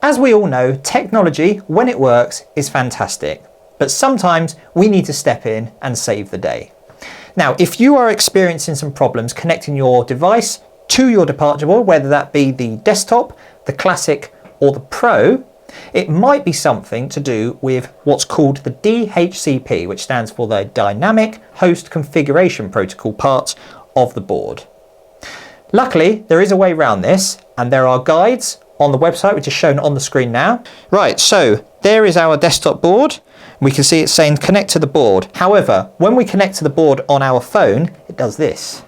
As we all know, technology, when it works, is fantastic, but sometimes we need to step in and save the day. Now, if you are experiencing some problems connecting your device to your departure board, whether that be the desktop, the Classic or the Pro, it might be something to do with what's called the DHCP, which stands for the Dynamic Host Configuration Protocol part of the board. Luckily, there is a way around this, and there are guides on the website, which is shown on the screen now. Right, so there is our desktop board. We can see it's saying connect to the board. However, when we connect to the board on our phone, it does this.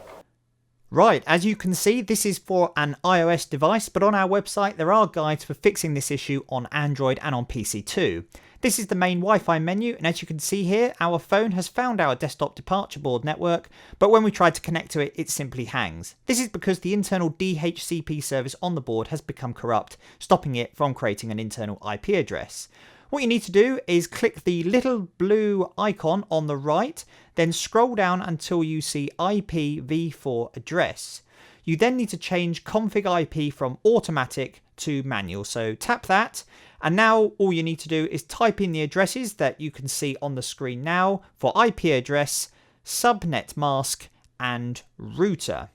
Right, as you can see, this is for an iOS device, but on our website there are guides for fixing this issue on Android and on PC too. This is the main Wi-Fi menu, and as you can see here, our phone has found our desktop departure board network, but when we try to connect to it, it simply hangs. This is because the internal DHCP service on the board has become corrupt, stopping it from creating an internal IP address. What you need to do is click the little blue icon on the right, then scroll down until you see IPv4 address. You then need to change config IP from automatic to manual. So tap that, and now all you need to do is type in the addresses that you can see on the screen now for IP address, subnet mask, and router.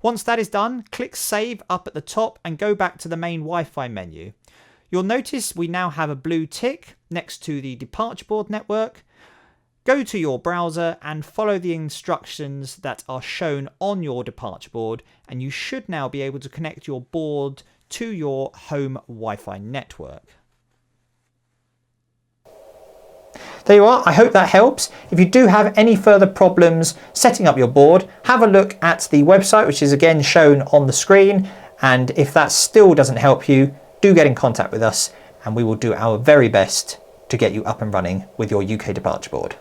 Once that is done, click Save up at the top and go back to the main Wi-Fi menu. You'll notice we now have a blue tick next to the departure board network. Go to your browser and follow the instructions that are shown on your departure board, and you should now be able to connect your board to your home Wi-Fi network. There you are. I hope that helps. If you do have any further problems setting up your board, have a look at the website, which is again shown on the screen. And if that still doesn't help you, do get in contact with us and we will do our very best to get you up and running with your UK departure board.